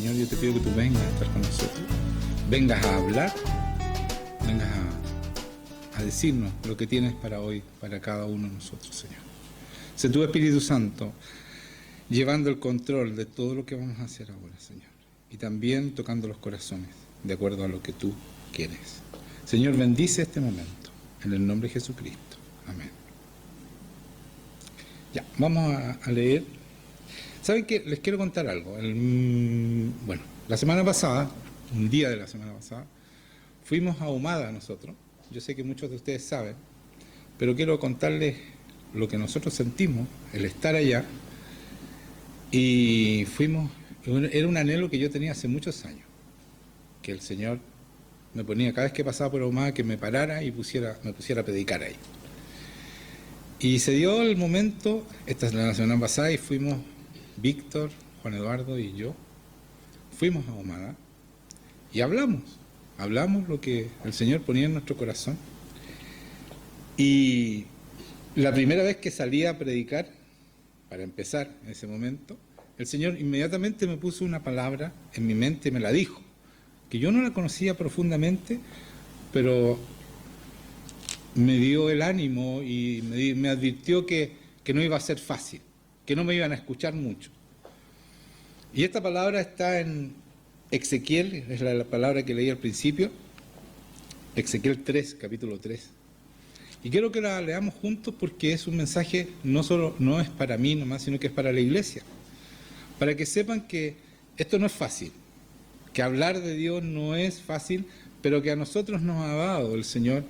Señor, yo te pido que tú vengas a estar con nosotros, vengas a hablar, vengas a decirnos lo que tienes para hoy, para cada uno de nosotros, Señor. Sé tu Espíritu Santo llevando el control de todo lo que vamos a hacer ahora, Señor, y también tocando los corazones, de acuerdo a lo que tú quieres. Señor, bendice este momento, en el nombre de Jesucristo. Amén. Ya, vamos a leer. ¿Saben qué? Les quiero contar algo. Bueno, la semana pasada, un día de la semana pasada, fuimos a Ahumada nosotros. Yo sé que muchos de ustedes saben, pero quiero contarles lo que nosotros sentimos, el estar allá. Y fuimos, era un anhelo que yo tenía hace muchos años, que el Señor me ponía, cada vez que pasaba por Ahumada, que me parara y me pusiera a predicar ahí. Y se dio el momento, esta es la semana pasada, y fuimos, Víctor, Juan Eduardo y yo, fuimos a Ahumada y hablamos lo que el Señor ponía en nuestro corazón. Y la primera vez que salí a predicar, para empezar en ese momento, el Señor inmediatamente me puso una palabra en mi mente, me la dijo, que yo no la conocía profundamente, pero me dio el ánimo y me advirtió que no iba a ser fácil, que no me iban a escuchar mucho. Y esta palabra está en Ezequiel, es la palabra que leí al principio, Ezequiel 3, capítulo 3. Y quiero que la leamos juntos porque es un mensaje no es para mí nomás, sino que es para la iglesia. Para que sepan que esto no es fácil, que hablar de Dios no es fácil, pero que a nosotros nos ha dado el Señor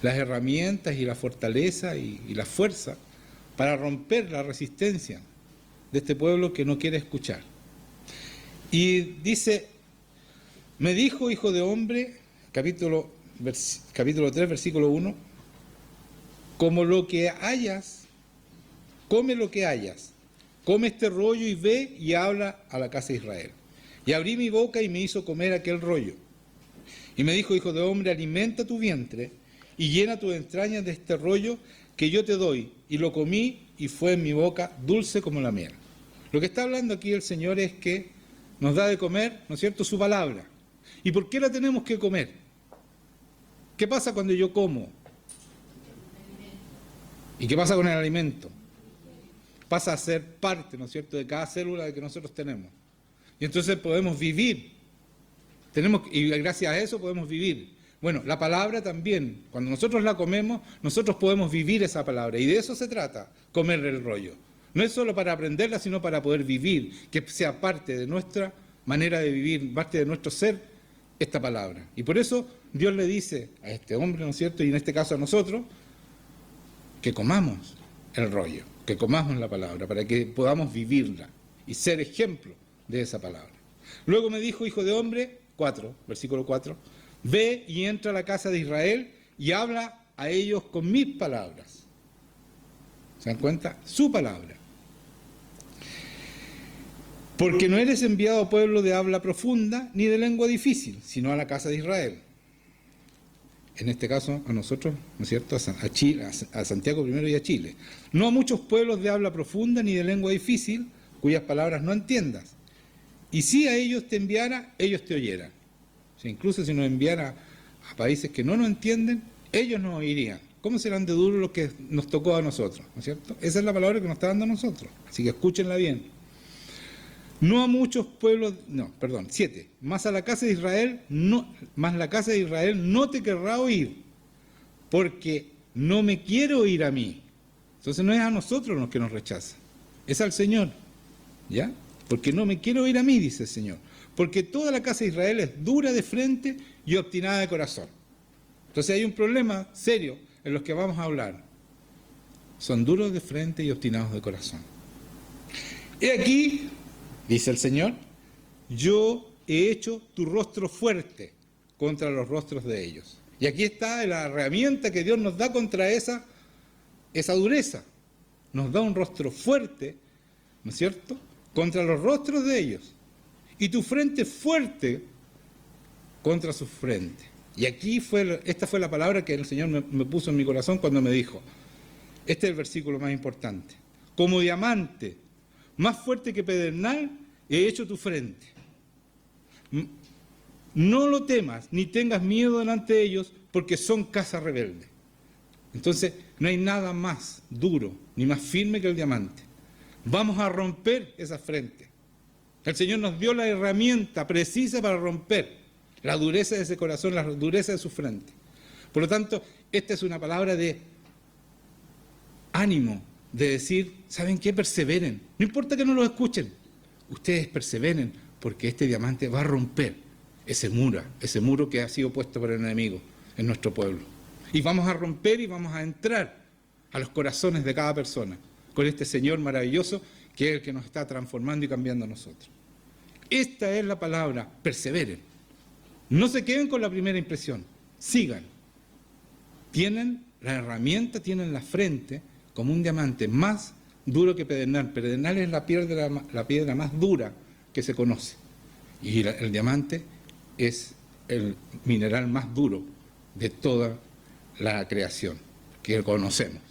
las herramientas y la fortaleza y la fuerza para romper la resistencia de este pueblo que no quiere escuchar. Y dice, me dijo, hijo de hombre, capítulo 3, versículo 1, como lo que hayas, come lo que hayas, come este rollo y ve y habla a la casa de Israel. Y abrí mi boca y me hizo comer aquel rollo. Y me dijo, hijo de hombre, alimenta tu vientre y llena tus entrañas de este rollo que yo te doy. Y lo comí y fue en mi boca dulce como la miel. Lo que está hablando aquí el Señor es que nos da de comer, ¿no es cierto?, su palabra. ¿Y por qué la tenemos que comer? ¿Qué pasa cuando yo como? ¿Y qué pasa con el alimento? Pasa a ser parte, ¿no es cierto?, de cada célula que nosotros tenemos. Y entonces podemos vivir. Y gracias a eso podemos vivir. Bueno, la palabra también, cuando nosotros la comemos, nosotros podemos vivir esa palabra. Y de eso se trata, comer el rollo. No es solo para aprenderla, sino para poder vivir, que sea parte de nuestra manera de vivir, parte de nuestro ser, esta palabra. Y por eso Dios le dice a este hombre, ¿no es cierto?, y en este caso a nosotros, que comamos el rollo, que comamos la palabra, para que podamos vivirla y ser ejemplo de esa palabra. Luego me dijo, hijo de hombre, versículo 4, ve y entra a la casa de Israel y habla a ellos con mis palabras. ¿Se dan cuenta? Su palabra. Porque no eres enviado a pueblo de habla profunda ni de lengua difícil, sino a la casa de Israel. En este caso a nosotros, ¿no es cierto?, a Chile, a Santiago primero y a Chile. No a muchos pueblos de habla profunda ni de lengua difícil, cuyas palabras no entiendas. Y si a ellos te enviara, ellos te oyeran. O sea, incluso si nos enviara a países que no nos entienden, ellos nos oirían. ¿Cómo serán de duros los que nos tocó a nosotros? ¿No es cierto? Esa es la palabra que nos está dando a nosotros. Así que escúchenla bien. No a muchos pueblos, 7. Más la casa de Israel no te querrá oír, porque no me quiere oír a mí. Entonces no es a nosotros los que nos rechaza, es al Señor, ¿ya? Porque no me quiere oír a mí, dice el Señor. Porque toda la casa de Israel es dura de frente y obstinada de corazón. Entonces hay un problema serio en los que vamos a hablar. Son duros de frente y obstinados de corazón. He aquí, dice el Señor, yo he hecho tu rostro fuerte contra los rostros de ellos. Y aquí está la herramienta que Dios nos da contra esa dureza. Nos da un rostro fuerte, ¿no es cierto?, contra los rostros de ellos. Y tu frente fuerte contra su frente. Y aquí esta fue la palabra que el Señor me puso en mi corazón cuando me dijo, este es el versículo más importante, como diamante, más fuerte que pedernal, he hecho tu frente. No lo temas, ni tengas miedo delante de ellos, porque son casa rebelde. Entonces, no hay nada más duro, ni más firme que el diamante. Vamos a romper esa frente. El Señor nos dio la herramienta precisa para romper la dureza de ese corazón, la dureza de su frente. Por lo tanto, esta es una palabra de ánimo, de decir, ¿saben qué? Perseveren. No importa que no lo escuchen. Ustedes perseveren, porque este diamante va a romper ese muro que ha sido puesto por el enemigo en nuestro pueblo. Y vamos a romper y vamos a entrar a los corazones de cada persona con este Señor maravilloso que es el que nos está transformando y cambiando a nosotros. Esta es la palabra, perseveren. No se queden con la primera impresión, sigan. Tienen la herramienta, tienen la frente como un diamante más duro que pedernal. Pedernal es la piedra más dura que se conoce. Y el diamante es el mineral más duro de toda la creación que conocemos.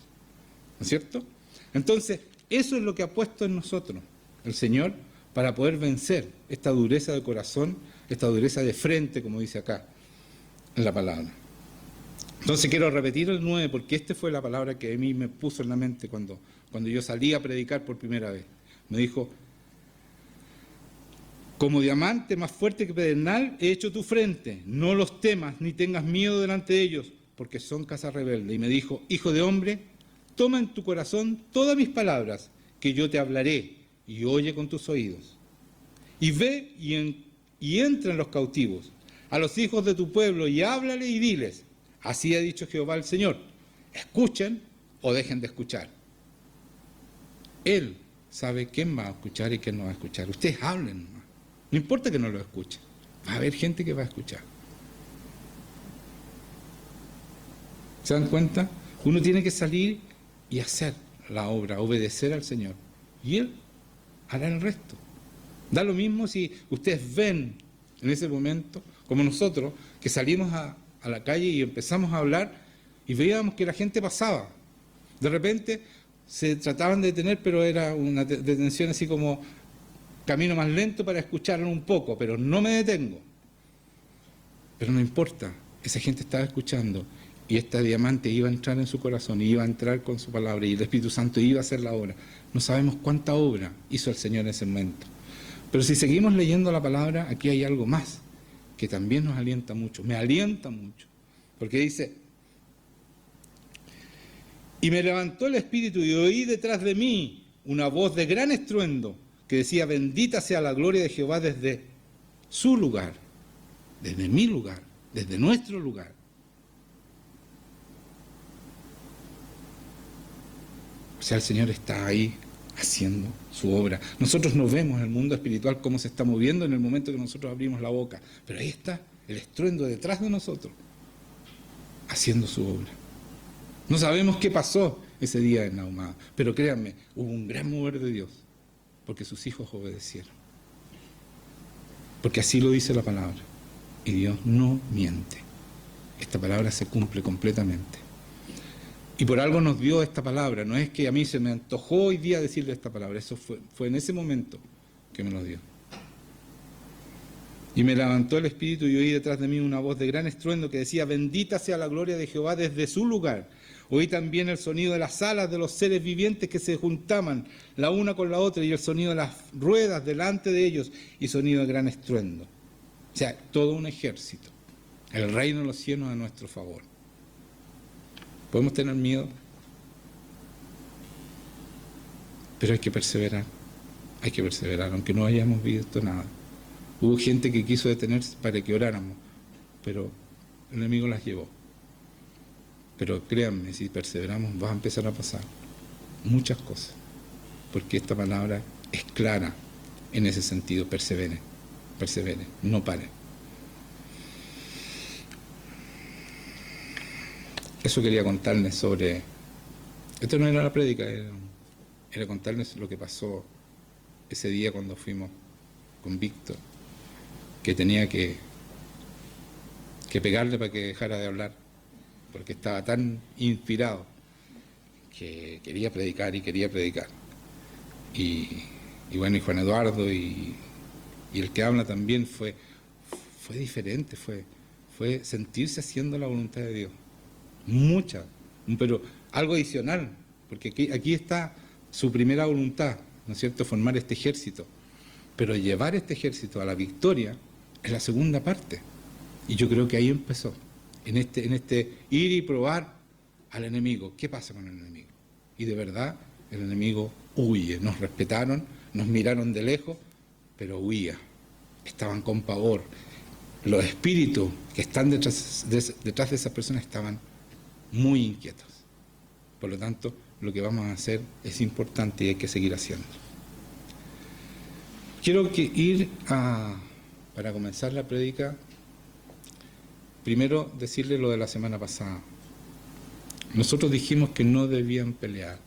¿No es cierto? Entonces, eso es lo que ha puesto en nosotros el Señor para poder vencer esta dureza de corazón, esta dureza de frente, como dice acá en la palabra. Entonces quiero repetir el 9 porque esta fue la palabra que a mí me puso en la mente cuando yo salí a predicar por primera vez. Me dijo, como diamante más fuerte que pedernal he hecho tu frente, no los temas ni tengas miedo delante de ellos, porque son casa rebelde. Y me dijo, hijo de hombre, toma en tu corazón todas mis palabras, que yo te hablaré, y oye con tus oídos. Y ve y entra en los cautivos, a los hijos de tu pueblo, y háblale y diles, así ha dicho Jehová el Señor, escuchen o dejen de escuchar. Él sabe quién va a escuchar y quién no va a escuchar. Ustedes hablen nomás. No importa que no lo escuchen. Va a haber gente que va a escuchar. ¿Se dan cuenta? Uno tiene que salir y hacer la obra, obedecer al Señor. Y Él hará el resto. Da lo mismo si ustedes ven en ese momento, como nosotros, que salimos a la calle y empezamos a hablar y veíamos que la gente pasaba. De repente se trataban de detener, pero era una detención así como camino más lento para escucharlo un poco, pero no me detengo. Pero no importa, esa gente estaba escuchando y este diamante iba a entrar en su corazón, y iba a entrar con su palabra y el Espíritu Santo iba a hacer la obra. No sabemos cuánta obra hizo el Señor en ese momento. Pero si seguimos leyendo la palabra, aquí hay algo más que también nos alienta mucho, me alienta mucho, porque dice, y me levantó el Espíritu y oí detrás de mí una voz de gran estruendo que decía, bendita sea la gloria de Jehová desde su lugar, desde mi lugar, desde nuestro lugar. O sea, el Señor está ahí haciendo su obra. Nosotros no vemos el mundo espiritual cómo se está moviendo en el momento que nosotros abrimos la boca, pero ahí está el estruendo detrás de nosotros, haciendo su obra. No sabemos qué pasó ese día en Ahumada, pero créanme, hubo un gran mover de Dios, porque sus hijos obedecieron. Porque así lo dice la palabra, y Dios no miente. Esta palabra se cumple completamente. Y por algo nos dio esta palabra, no es que a mí se me antojó hoy día decirle esta palabra, eso fue en ese momento que me lo dio. Y me levantó el Espíritu y oí detrás de mí una voz de gran estruendo que decía, bendita sea la gloria de Jehová desde su lugar. Oí también el sonido de las alas de los seres vivientes que se juntaban la una con la otra y el sonido de las ruedas delante de ellos y sonido de gran estruendo. O sea, todo un ejército. El reino de los cielos a nuestro favor. ¿Podemos tener miedo? Pero hay que perseverar, aunque no hayamos visto nada. Hubo gente que quiso detenerse para que oráramos, pero el enemigo las llevó. Pero créanme, si perseveramos va a empezar a pasar muchas cosas, porque esta palabra es clara en ese sentido, perseveren, no paren. Eso quería contarles sobre... Esto no era la prédica, era contarles lo que pasó ese día cuando fuimos con Víctor, que tenía que pegarle para que dejara de hablar, porque estaba tan inspirado que quería predicar. Y bueno, y Juan Eduardo y el que habla también fue fue diferente, fue sentirse haciendo la voluntad de Dios. Mucha, pero algo adicional, porque aquí está su primera voluntad, ¿no es cierto?, formar este ejército. Pero llevar este ejército a la victoria es la segunda parte. Y yo creo que ahí empezó, en este ir y probar al enemigo. ¿Qué pasa con el enemigo? Y de verdad, el enemigo huye. Nos respetaron, nos miraron de lejos, pero huía. Estaban con pavor. Los espíritus que están detrás de esas personas estaban muy inquietos. Por lo tanto, lo que vamos a hacer es importante y hay que seguir haciendo. Quiero para comenzar la prédica, primero decirle lo de la semana pasada. Nosotros dijimos que no debían pelear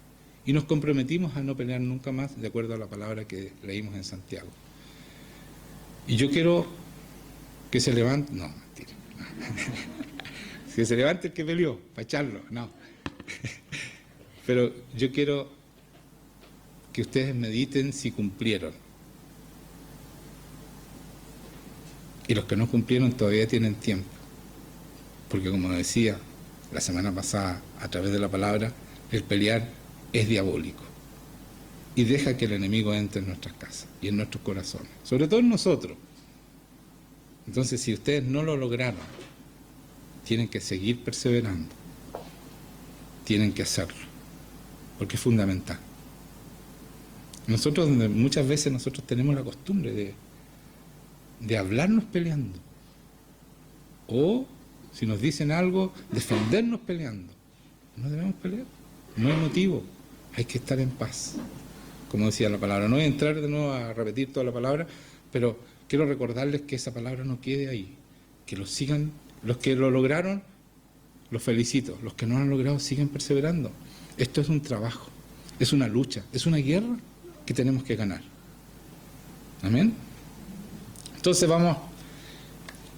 y nos comprometimos a no pelear nunca más, de acuerdo a la palabra que leímos en Santiago. Y yo quiero que se levante, no, mentira, que se levante el que peleó, para echarlo, no. Pero yo quiero que ustedes mediten si cumplieron. Y los que no cumplieron todavía tienen tiempo. Porque como decía la semana pasada, a través de la palabra, el pelear es diabólico. Y deja que el enemigo entre en nuestras casas y en nuestros corazones. Sobre todo en nosotros. Entonces, si ustedes no lo lograron, tienen que seguir perseverando. Tienen que hacerlo. Porque es fundamental. Muchas veces nosotros tenemos la costumbre de hablarnos peleando. O, si nos dicen algo, defendernos peleando. No debemos pelear. No hay motivo. Hay que estar en paz. Como decía la palabra. No voy a entrar de nuevo a repetir toda la palabra, pero quiero recordarles que esa palabra no quede ahí. Que lo sigan. Los que lo lograron, los felicito. Los que no lo han logrado, siguen perseverando. Esto es un trabajo. Es una lucha. Es una guerra que tenemos que ganar. Amén. Entonces vamos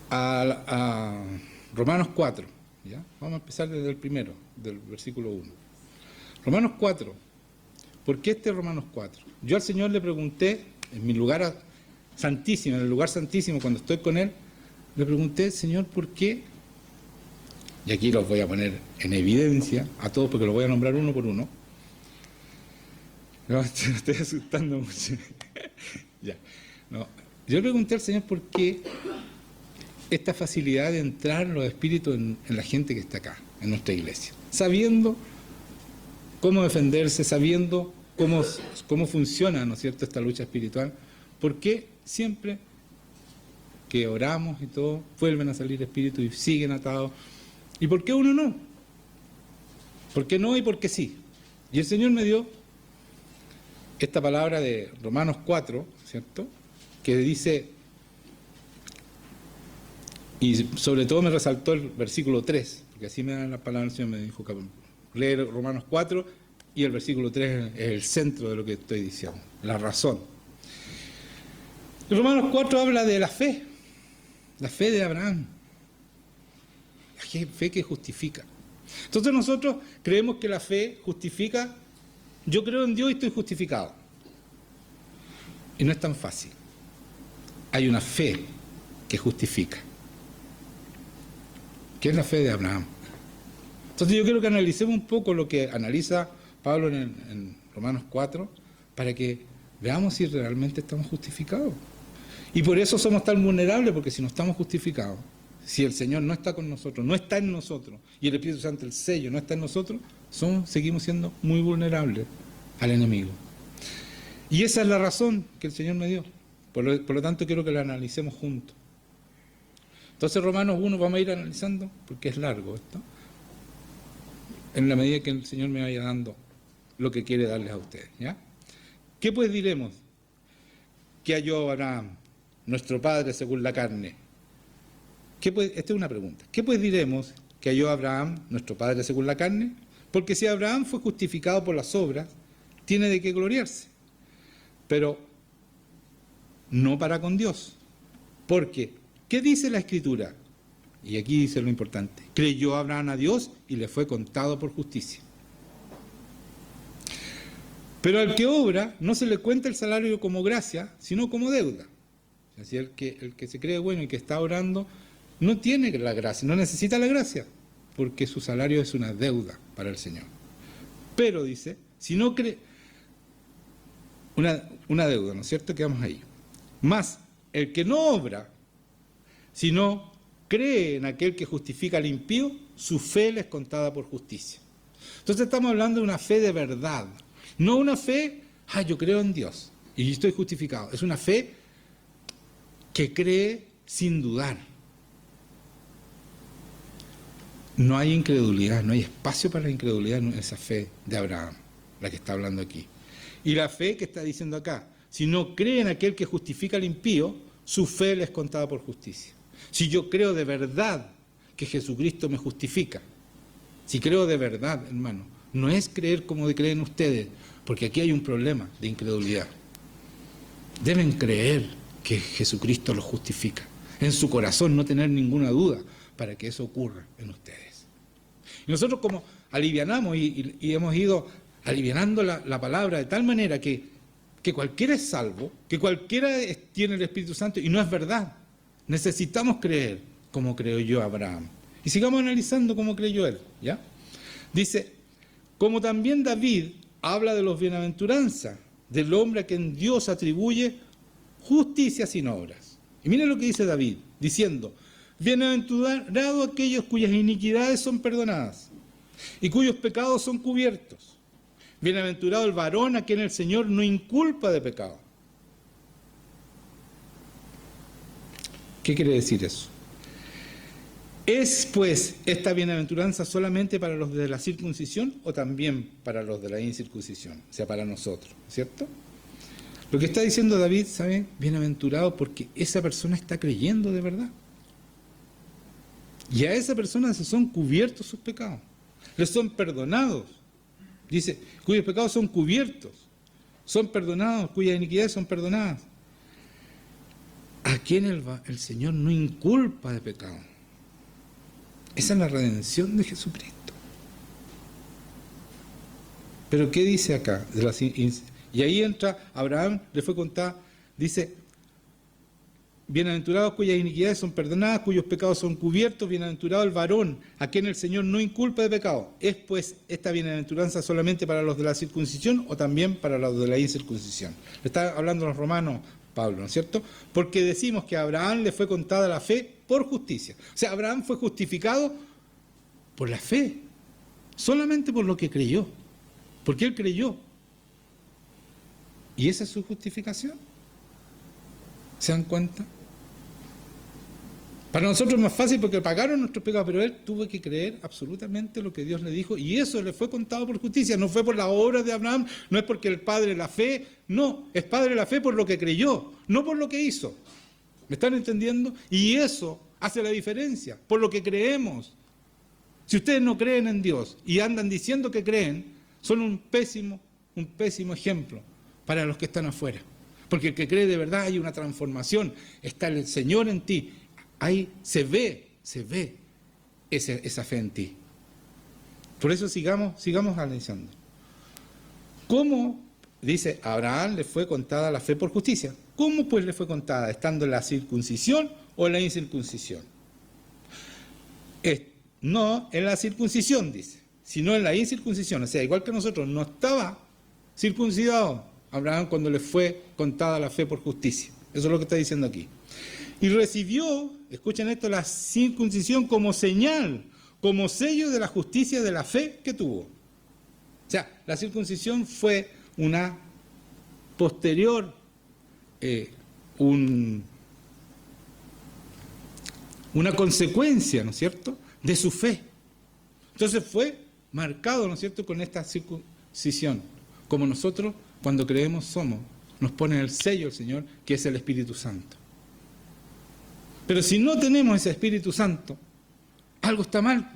a Romanos 4, ¿ya? Vamos a empezar desde el primero, del versículo 1. Romanos 4. ¿Por qué Romanos 4? Yo al Señor le pregunté, en mi lugar santísimo, en el lugar santísimo, cuando estoy con Él, le pregunté, Señor, ¿por qué? Y aquí los voy a poner en evidencia a todos, porque los voy a nombrar uno por uno. No, me estoy asustando mucho. Ya. No. Yo le pregunté al Señor por qué esta facilidad de entrar los espíritus en la gente que está acá, en nuestra iglesia, sabiendo cómo defenderse, sabiendo cómo funciona, ¿no es cierto?, esta lucha espiritual. ¿Por qué siempre que oramos y todo, vuelven a salir espíritus y siguen atados? ¿Y por qué uno no? ¿Por qué no y por qué sí? Y el Señor me dio esta palabra de Romanos 4, ¿cierto?, que dice, y sobre todo me resaltó el versículo 3, porque así me dan las palabras, el Señor me dijo que leer Romanos 4, y el versículo 3 es el centro de lo que estoy diciendo, la razón. Romanos 4 habla de la fe de Abraham, la fe que justifica. Entonces nosotros creemos que la fe justifica. Yo creo en Dios y estoy justificado. Y no es tan fácil. Hay una fe que justifica. ¿Qué es la fe de Abraham? Entonces yo quiero que analicemos un poco lo que analiza Pablo en Romanos 4, para que veamos si realmente estamos justificados. Y por eso somos tan vulnerables, porque si no estamos justificados, si el Señor no está con nosotros, no está en nosotros, y el Espíritu Santo, el sello, no está en nosotros, seguimos siendo muy vulnerables al enemigo. Y esa es la razón que el Señor me dio. Por lo tanto, quiero que la analicemos juntos. Entonces, Romanos 1 vamos a ir analizando, porque es largo esto, en la medida que el Señor me vaya dando lo que quiere darles a ustedes, ¿ya? ¿Qué pues diremos que halló Abraham, nuestro padre según la carne? Esta es una pregunta. ¿Qué pues diremos que halló Abraham, nuestro padre según la carne? Porque si Abraham fue justificado por las obras, tiene de qué gloriarse, pero no para con Dios. Porque, ¿qué dice la Escritura? Y aquí dice lo importante: creyó Abraham a Dios y le fue contado por justicia. Pero al que obra no se le cuenta el salario como gracia, sino como deuda. Así el que se cree bueno y que está orando no tiene la gracia, no necesita la gracia, porque su salario es una deuda para el Señor. Pero dice, si no cree, una deuda, ¿no es cierto? Quedamos ahí. Más, el que no obra, sino cree en aquel que justifica al impío, su fe le es contada por justicia. Entonces estamos hablando de una fe de verdad, no una fe, yo creo en Dios y estoy justificado. Es una fe que cree sin dudar. No hay incredulidad, no hay espacio para la incredulidad en esa fe de Abraham, la que está hablando aquí. Y la fe que está diciendo acá, si no cree en aquel que justifica al impío, su fe le es contada por justicia. Si yo creo de verdad que Jesucristo me justifica, si creo de verdad, hermano, no es creer como creen ustedes, porque aquí hay un problema de incredulidad. Deben creer que Jesucristo los justifica. En su corazón no tener ninguna duda para que eso ocurra en ustedes. Y nosotros como alivianamos y hemos ido alivianando la palabra de tal manera que cualquiera es salvo, que cualquiera tiene el Espíritu Santo, y no es verdad. Necesitamos creer como creyó Abraham. Y sigamos analizando cómo creyó él, ¿ya? Dice, como también David habla de los bienaventuranzas, del hombre a quien Dios atribuye justicia sin obras. Y miren lo que dice David, diciendo, bienaventurados aquellos cuyas iniquidades son perdonadas y cuyos pecados son cubiertos. Bienaventurado el varón a quien el Señor no inculpa de pecado. ¿Qué quiere decir eso? ¿Es pues esta bienaventuranza solamente para los de la circuncisión o también para los de la incircuncisión? O sea, para nosotros, ¿cierto? Lo que está diciendo David, ¿sabe? Bienaventurado porque esa persona está creyendo de verdad. Y a esa persona se son cubiertos sus pecados. Les son perdonados. Dice, cuyos pecados son cubiertos. Son perdonados, cuyas iniquidades son perdonadas. A quien el Señor no inculpa de pecado. Esa es la redención de Jesucristo. Pero ¿qué dice acá? Y ahí entra, Abraham le fue contada, dice, bienaventurados cuyas iniquidades son perdonadas, cuyos pecados son cubiertos, bienaventurado el varón, a quien el Señor no inculpa de pecado. ¿Es pues esta bienaventuranza solamente para los de la circuncisión o también para los de la incircuncisión? Le está hablando a los romanos Pablo, ¿no es cierto? Porque decimos que a Abraham le fue contada la fe por justicia. O sea, Abraham fue justificado por la fe, solamente por lo que creyó, porque él creyó. ¿Y esa es su justificación? ¿Se dan cuenta? Para nosotros es más fácil porque pagaron nuestros pecados, pero él tuvo que creer absolutamente lo que Dios le dijo y eso le fue contado por justicia. No fue por las obras de Abraham, no es porque el padre de la fe, no, es padre de la fe por lo que creyó, no por lo que hizo. ¿Me están entendiendo? Y eso hace la diferencia, por lo que creemos. Si ustedes no creen en Dios y andan diciendo que creen, son un pésimo ejemplo para los que están afuera. Porque el que cree de verdad hay una transformación, está el Señor en ti, ahí se ve esa fe en ti. Por eso sigamos analizando. ¿Cómo, dice, a Abraham le fue contada la fe por justicia? ¿Cómo pues le fue contada? ¿Estando en la circuncisión o en la incircuncisión? No en la circuncisión, dice, sino en la incircuncisión. O sea, igual que nosotros, no estaba circuncidado Abraham cuando le fue contada la fe por justicia. Eso es lo que está diciendo aquí. Y recibió, escuchen esto, la circuncisión como señal, como sello de la justicia de la fe que tuvo. O sea, la circuncisión fue una posterior, una consecuencia, ¿no es cierto?, de su fe. Entonces fue marcado, ¿no es cierto?, con esta circuncisión, como nosotros cuando creemos somos, nos pone el sello el Señor, que es el Espíritu Santo. Pero si no tenemos ese Espíritu Santo, algo está mal.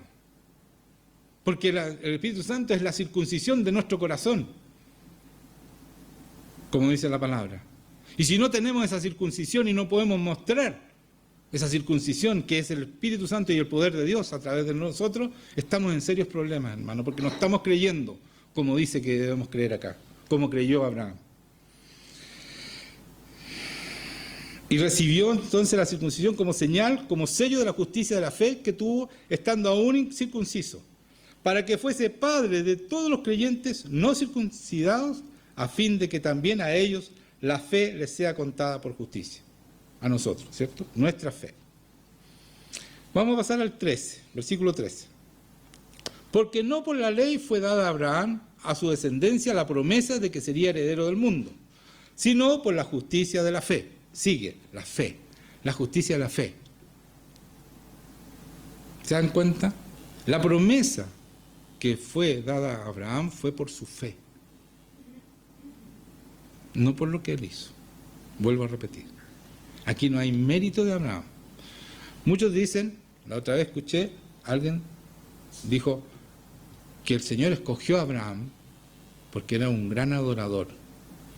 Porque el Espíritu Santo es la circuncisión de nuestro corazón, como dice la palabra. Y si no tenemos esa circuncisión y no podemos mostrar esa circuncisión que es el Espíritu Santo y el poder de Dios a través de nosotros, estamos en serios problemas, hermano, porque no estamos creyendo como dice que debemos creer acá, como creyó Abraham. Y recibió entonces la circuncisión como señal, como sello de la justicia de la fe que tuvo estando aún incircunciso, para que fuese padre de todos los creyentes no circuncidados, a fin de que también a ellos la fe les sea contada por justicia. A nosotros, ¿cierto? Nuestra fe. Vamos a pasar al 13, versículo 13. Porque no por la ley fue dada a Abraham, a su descendencia, la promesa de que sería heredero del mundo, sino por la justicia de la fe. Sigue, la fe, la justicia de la fe. ¿Se dan cuenta? La promesa que fue dada a Abraham fue por su fe, no por lo que él hizo. Vuelvo a repetir. Aquí no hay mérito de Abraham. Muchos dicen, la otra vez escuché, alguien dijo que el Señor escogió a Abraham porque era un gran adorador.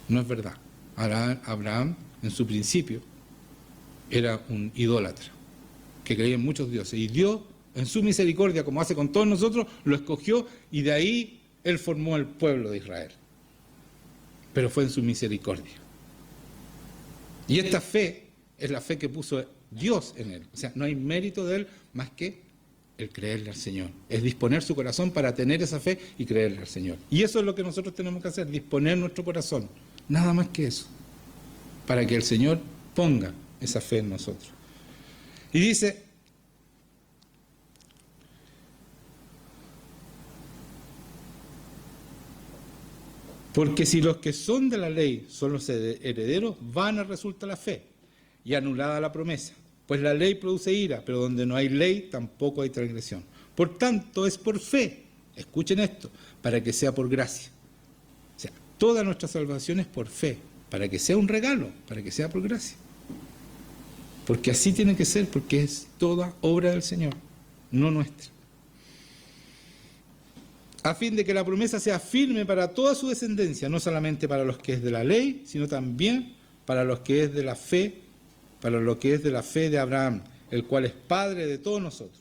No es verdad. Abraham, en su principio, era un idólatra, que creía en muchos dioses. Y Dios, en su misericordia, como hace con todos nosotros, lo escogió y de ahí Él formó el pueblo de Israel. Pero fue en su misericordia. Y esta fe es la fe que puso Dios en él. O sea, no hay mérito de él más que el creerle al Señor. Es disponer su corazón para tener esa fe y creerle al Señor. Y eso es lo que nosotros tenemos que hacer, disponer nuestro corazón. Nada más que eso. Para que el Señor ponga esa fe en nosotros. Y dice, porque si los que son de la ley son los herederos, vana resulta la fe y anulada la promesa. Pues la ley produce ira, pero donde no hay ley tampoco hay transgresión. Por tanto, es por fe, escuchen esto, para que sea por gracia. O sea, toda nuestra salvación es por fe, para que sea un regalo, para que sea por gracia. Porque así tiene que ser, porque es toda obra del Señor, no nuestra. A fin de que la promesa sea firme para toda su descendencia, no solamente para los que es de la ley, sino también para los que es de la fe, para lo que es de la fe de Abraham, el cual es padre de todos nosotros.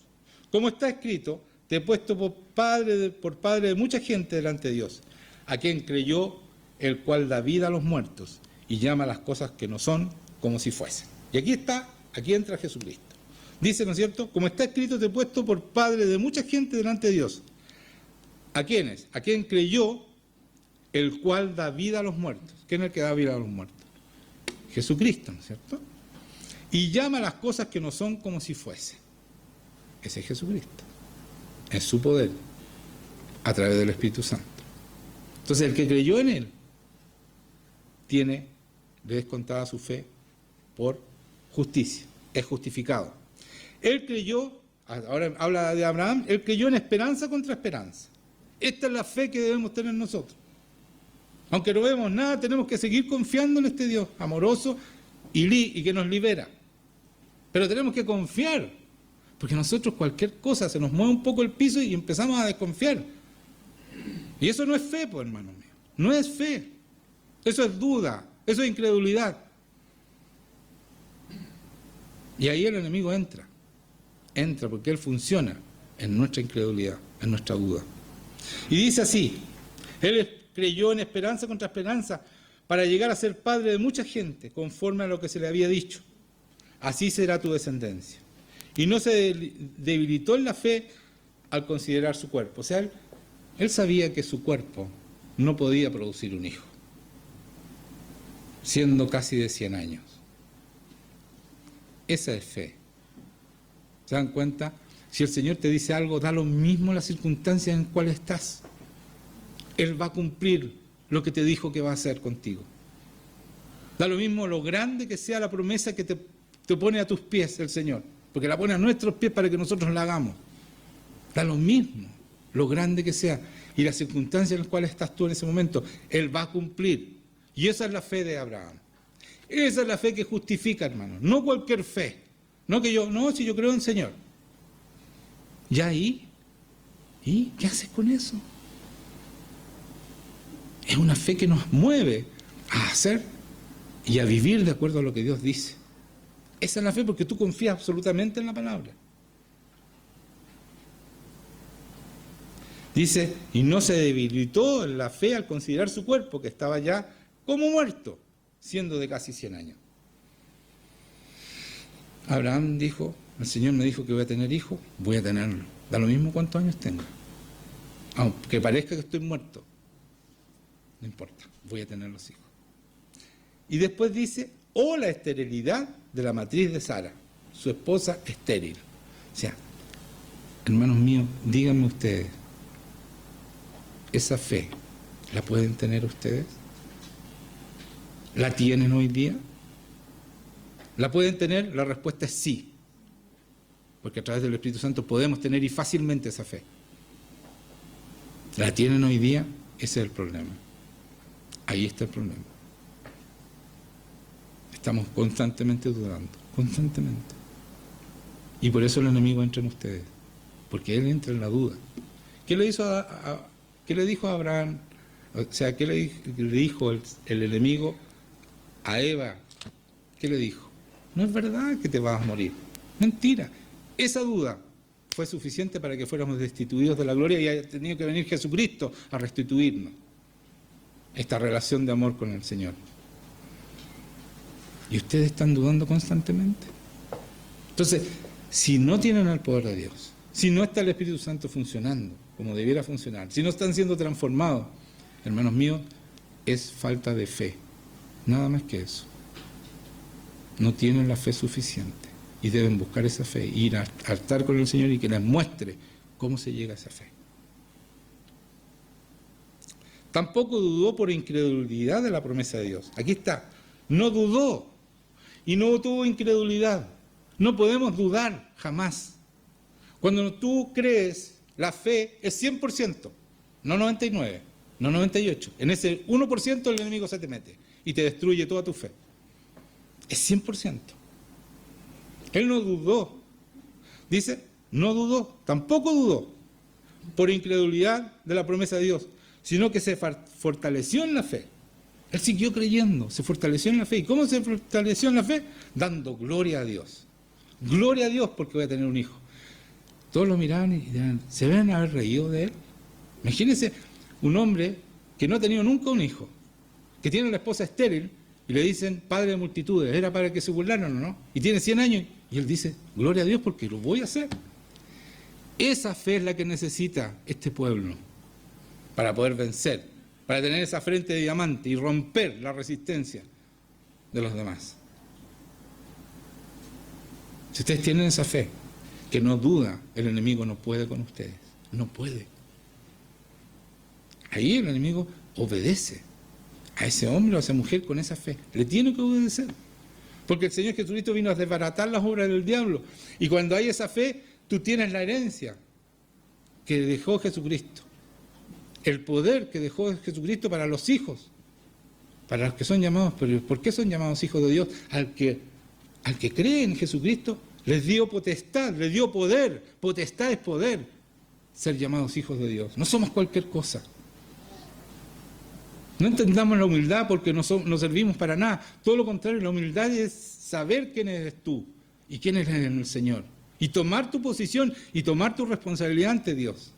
Como está escrito, te he puesto por padre de mucha gente delante de Dios, a quien creyó, el cual da vida a los muertos y llama a las cosas que no son como si fuesen. Y aquí entra Jesucristo. Dice, ¿no es cierto? Como está escrito, te he puesto por padre de mucha gente delante de Dios. ¿A quiénes? A quien creyó, el cual da vida a los muertos. ¿Quién es el que da vida a los muertos? Jesucristo, ¿no es cierto? Y llama a las cosas que no son como si fuesen. Ese es Jesucristo. Es su poder, a través del Espíritu Santo. Entonces, el que creyó en Él, le es contada su fe por justicia, es justificado. Él creyó, ahora habla de Abraham, él creyó en esperanza contra esperanza. Esta es la fe que debemos tener nosotros. Aunque no vemos nada, tenemos que seguir confiando en este Dios amoroso y que nos libera. Pero tenemos que confiar, porque nosotros cualquier cosa se nos mueve un poco el piso y empezamos a desconfiar. Y eso no es fe, pues, hermano mío. No es fe. Eso es duda, eso es incredulidad. Y ahí el enemigo entra porque él funciona en nuestra incredulidad, en nuestra duda. Y dice así, él creyó en esperanza contra esperanza para llegar a ser padre de mucha gente, conforme a lo que se le había dicho. Así será tu descendencia. Y no se debilitó en la fe al considerar su cuerpo. O sea, él sabía que su cuerpo no podía producir un hijo, siendo casi de 100 años. Esa es fe. ¿Se dan cuenta? Si el Señor te dice algo, da lo mismo las circunstancias en las cuales estás. Él va a cumplir lo que te dijo que va a hacer contigo. Da lo mismo lo grande que sea la promesa que te pone a tus pies el Señor, porque la pone a nuestros pies para que nosotros la hagamos. Da lo mismo, lo grande que sea, y las circunstancias en las cuales estás tú en ese momento, Él va a cumplir. Y esa es la fe de Abraham. Esa es la fe que justifica, hermano. No cualquier fe. No que si yo creo en el Señor. ¿Ya ahí? ¿Y qué haces con eso? Es una fe que nos mueve a hacer y a vivir de acuerdo a lo que Dios dice. Esa es la fe porque tú confías absolutamente en la palabra. Dice, y no se debilitó en la fe al considerar su cuerpo, que estaba ya como muerto, siendo de casi 100 años. Abraham dijo, el Señor me dijo que voy a tener hijos, voy a tenerlo. Da lo mismo cuántos años tenga. Aunque parezca que estoy muerto, no importa, voy a tener los hijos. Y después dice, la esterilidad de la matriz de Sara, su esposa estéril. O sea, hermanos míos, díganme ustedes, ¿esa fe la pueden tener ustedes? ¿La tienen hoy día? ¿La pueden tener? La respuesta es sí. Porque a través del Espíritu Santo podemos tener y fácilmente esa fe. ¿La tienen hoy día? Ese es el problema. Ahí está el problema. Estamos constantemente dudando, constantemente. Y por eso el enemigo entra en ustedes, porque él entra en la duda. ¿Qué le dijo a Abraham? O sea, ¿qué le dijo el enemigo a Eva? ¿Qué le dijo? No es verdad que te vas a morir. Mentira. Esa duda fue suficiente para que fuéramos destituidos de la gloria y haya tenido que venir Jesucristo a restituirnos esta relación de amor con el Señor. ¿Y ustedes están dudando constantemente? Entonces, si no tienen el poder de Dios, si no está el Espíritu Santo funcionando como debiera funcionar, si no están siendo transformados, hermanos míos, es falta de fe. Nada más que eso. No tienen la fe suficiente y deben buscar esa fe, ir a estar con el Señor y que les muestre cómo se llega a esa fe. Tampoco dudó por incredulidad de la promesa de Dios. Aquí está. No dudó y no tuvo incredulidad. No podemos dudar jamás. Cuando tú crees, la fe es 100%, no 99%, no 98%. En ese 1% el enemigo se te mete y te destruye toda tu fe. Es 100%. Él no dudó. Dice, no dudó, tampoco dudó por incredulidad de la promesa de Dios, sino que se fortaleció en la fe. Él siguió creyendo, se fortaleció en la fe. ¿Y cómo se fortaleció en la fe? Dando gloria a Dios. Gloria a Dios porque voy a tener un hijo. Todos lo miraban y dirán, ¿se deben haber reído de él? Imagínense un hombre que no ha tenido nunca un hijo, que tiene una esposa estéril y le dicen padre de multitudes, era para que se burlaran o no, y tiene 100 años y él dice, gloria a Dios porque lo voy a hacer. Esa fe es la que necesita este pueblo para poder vencer, para tener esa frente de diamante y romper la resistencia de los demás. Si ustedes tienen esa fe, que no duda, el enemigo no puede con ustedes, no puede. Ahí el enemigo obedece a ese hombre o a esa mujer con esa fe, le tiene que obedecer, porque el Señor Jesucristo vino a desbaratar las obras del diablo, y cuando hay esa fe, tú tienes la herencia que dejó Jesucristo, el poder que dejó Jesucristo para los hijos, para los que son llamados. Pero ¿por qué son llamados hijos de Dios? Al que cree en Jesucristo, les dio potestad, les dio poder. Potestad es poder, ser llamados hijos de Dios. No somos cualquier cosa. No entendamos la humildad porque no servimos para nada. Todo lo contrario, la humildad es saber quién eres tú y quién eres el Señor. Y tomar tu posición y tomar tu responsabilidad ante Dios.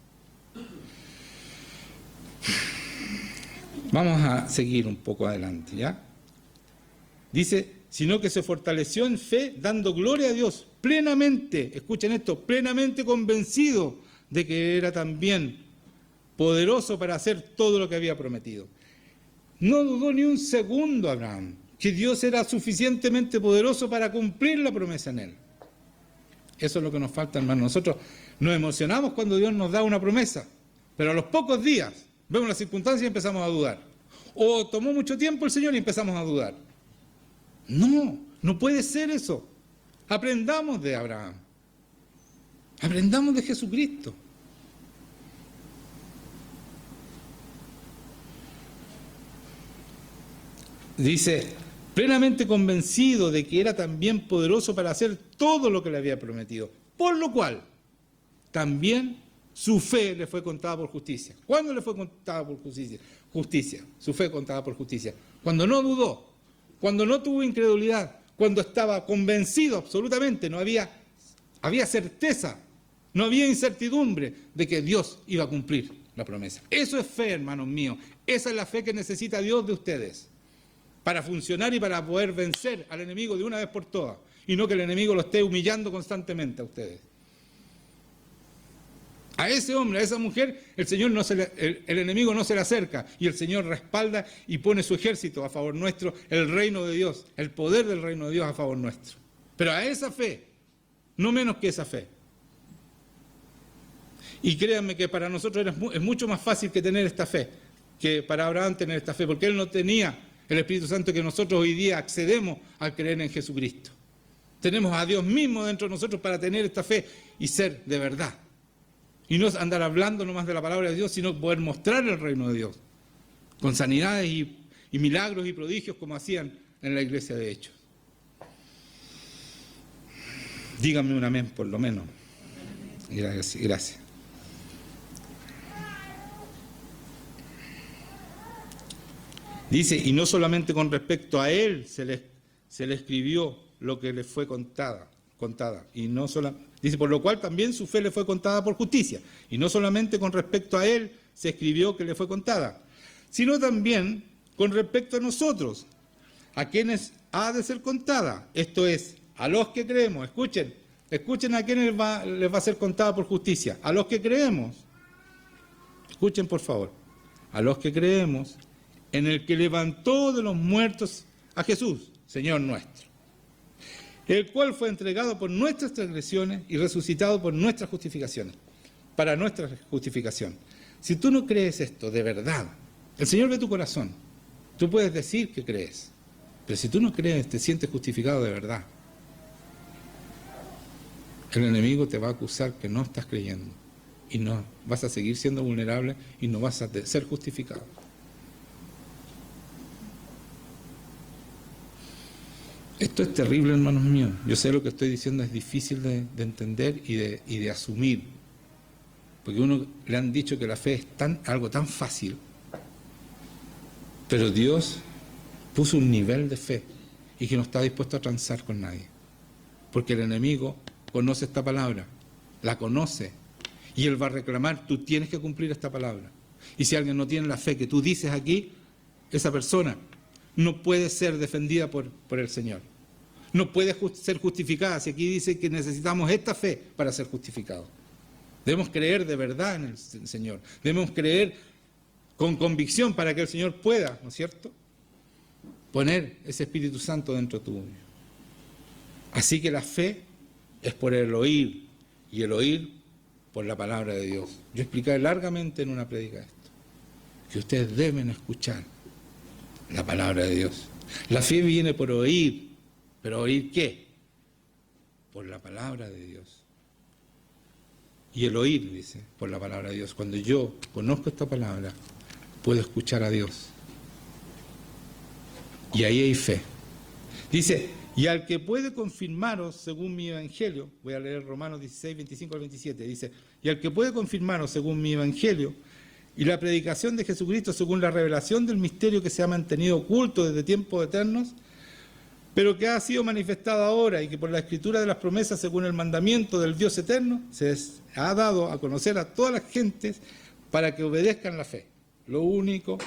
Vamos a seguir un poco adelante, ¿ya? Dice, sino que se fortaleció en fe, dando gloria a Dios, plenamente, escuchen esto, plenamente convencido de que era también poderoso para hacer todo lo que había prometido. No dudó ni un segundo Abraham, que Dios era suficientemente poderoso para cumplir la promesa en él. Eso es lo que nos falta, hermano. Nosotros nos emocionamos cuando Dios nos da una promesa, pero a los pocos días vemos las circunstancias y empezamos a dudar. O tomó mucho tiempo el Señor y empezamos a dudar. No, no puede ser eso. Aprendamos de Abraham. Aprendamos de Jesucristo. Dice, plenamente convencido de que era también poderoso para hacer todo lo que le había prometido. Por lo cual, también su fe le fue contada por justicia. ¿Cuándo le fue contada por justicia? Justicia, su fe contada por justicia. Cuando no dudó, cuando no tuvo incredulidad, cuando estaba convencido absolutamente, había certeza, no había incertidumbre de que Dios iba a cumplir la promesa. Eso es fe, hermanos míos. Esa es la fe que necesita Dios de ustedes para funcionar y para poder vencer al enemigo de una vez por todas. y no que el enemigo lo esté humillando constantemente a ustedes. A ese hombre, a esa mujer, el enemigo no se le acerca y el Señor respalda y pone su ejército a favor nuestro, el reino de Dios, el poder del reino de Dios a favor nuestro. Pero a esa fe, no menos que esa fe. Y créanme que para nosotros es mucho más fácil que tener esta fe, que para Abraham tener esta fe, porque él no tenía el Espíritu Santo que nosotros hoy día accedemos al creer en Jesucristo. Tenemos a Dios mismo dentro de nosotros para tener esta fe y ser de verdad. Y no andar hablando nomás de la palabra de Dios, sino poder mostrar el reino de Dios, con sanidades y milagros y prodigios como hacían en la iglesia de Hechos. Díganme un amén, por lo menos. Gracias. Dice, y no solamente con respecto a él se le escribió lo que le fue contada, y no solamente, dice, por lo cual también su fe le fue contada por justicia, y no solamente con respecto a él se escribió que le fue contada, sino también con respecto a nosotros, a quienes ha de ser contada, esto es, a los que creemos. Escuchen a quienes les va a ser contada por justicia, a los que creemos. Escuchen por favor, a los que creemos en el que levantó de los muertos a Jesús, Señor nuestro, el cual fue entregado por nuestras transgresiones y resucitado por nuestras justificaciones, para nuestra justificación. Si tú no crees esto de verdad, el Señor ve tu corazón, tú puedes decir que crees, pero si tú no crees, te sientes justificado de verdad, el enemigo te va a acusar que no estás creyendo y no vas a seguir siendo vulnerable y no vas a ser justificado. Esto es terrible, hermanos míos. Yo sé lo que estoy diciendo es difícil de entender y de asumir. Porque a uno le han dicho que la fe es algo tan fácil. Pero Dios puso un nivel de fe y que no está dispuesto a transar con nadie. Porque el enemigo conoce esta palabra, la conoce. Y él va a reclamar, tú tienes que cumplir esta palabra. Y si alguien no tiene la fe que tú dices aquí, esa persona no puede ser defendida por el Señor. No puede ser justificada. Si aquí dice que necesitamos esta fe para ser justificados. Debemos creer de verdad en el Señor. Debemos creer con convicción para que el Señor pueda, ¿no es cierto?, poner ese Espíritu Santo dentro tuyo. Así que la fe es por el oír, y el oír por la palabra de Dios. Yo expliqué largamente en una prédica esto, que ustedes deben escuchar la palabra de Dios. La fe viene por oír, pero ¿oír qué? Por la palabra de Dios. Y el oír, dice, por la palabra de Dios. Cuando yo conozco esta palabra, puedo escuchar a Dios. Y ahí hay fe. Dice, y al que puede confirmaros según mi evangelio, voy a leer Romanos 16, 25 al 27, dice, y al que puede confirmaros según mi evangelio, y la predicación de Jesucristo según la revelación del misterio que se ha mantenido oculto desde tiempos eternos, pero que ha sido manifestado ahora y que por la escritura de las promesas según el mandamiento del Dios eterno se ha dado a conocer a todas las gentes para que obedezcan la fe. Lo único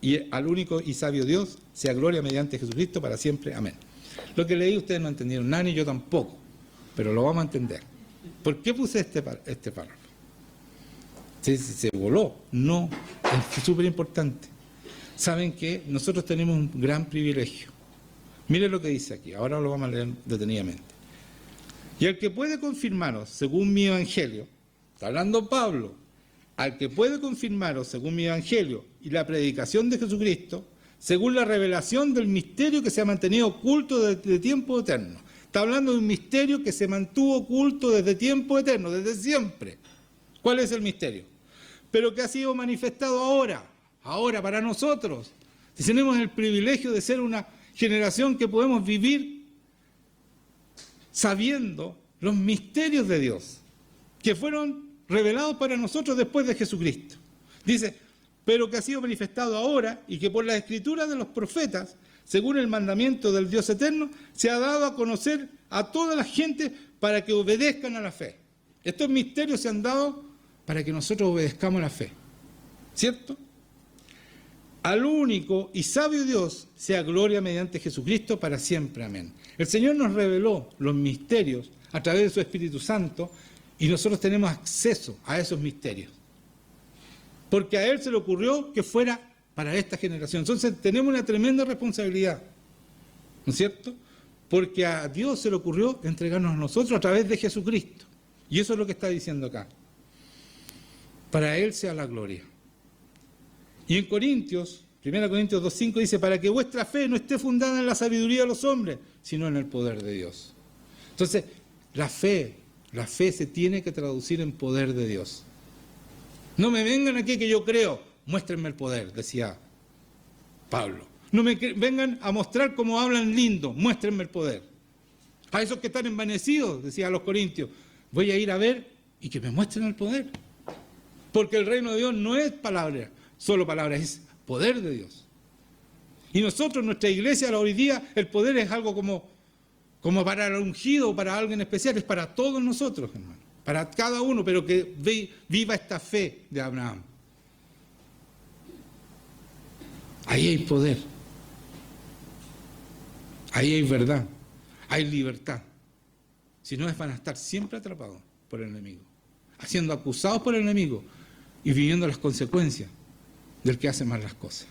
y al único y sabio Dios sea gloria mediante Jesucristo para siempre. Amén. Lo que leí ustedes no entendieron nada ni yo tampoco, pero lo vamos a entender. ¿Por qué puse este párrafo? Se voló. No, es súper importante. Saben que nosotros tenemos un gran privilegio. Miren lo que dice aquí, ahora lo vamos a leer detenidamente. Y al que puede confirmaros según mi evangelio, está hablando Pablo, al que puede confirmaros según mi evangelio y la predicación de Jesucristo, según la revelación del misterio que se ha mantenido oculto desde tiempo eterno. Está hablando de un misterio que se mantuvo oculto desde tiempo eterno, desde siempre. ¿Cuál es el misterio? Pero que ha sido manifestado ahora para nosotros. Si tenemos el privilegio de ser una generación que podemos vivir sabiendo los misterios de Dios, que fueron revelados para nosotros después de Jesucristo. Dice, pero que ha sido manifestado ahora y que por la escritura de los profetas, según el mandamiento del Dios eterno, se ha dado a conocer a toda la gente para que obedezcan a la fe. Estos misterios se han dado para que nosotros obedezcamos a la fe, ¿cierto? al único y sabio Dios sea gloria mediante Jesucristo para siempre. Amén. El Señor nos reveló los misterios a través de su Espíritu Santo y nosotros tenemos acceso a esos misterios. Porque a Él se le ocurrió que fuera para esta generación. Entonces tenemos una tremenda responsabilidad, ¿no es cierto? Porque a Dios se le ocurrió entregarnos a nosotros a través de Jesucristo. Y eso es lo que está diciendo acá. Para Él sea la gloria. Y en Corintios, 1 Corintios 2:5 dice, para que vuestra fe no esté fundada en la sabiduría de los hombres, sino en el poder de Dios. Entonces, la fe se tiene que traducir en poder de Dios. No me vengan aquí que yo creo, muéstrenme el poder, decía Pablo. No me vengan a mostrar cómo hablan lindo, muéstrenme el poder. A esos que están envanecidos, decía a los corintios, voy a ir a ver y que me muestren el poder. Porque el reino de Dios no es palabra, solo palabra, es poder de Dios. Y nosotros, nuestra iglesia, hoy día, el poder es algo como para el ungido o para alguien especial, es para todos nosotros, hermano. Para cada uno, pero que viva esta fe de Abraham. Ahí hay poder. Ahí hay verdad. Hay libertad. Si no, van a estar siempre atrapados por el enemigo, siendo acusados por el enemigo y viviendo las consecuencias del que hace mal las cosas.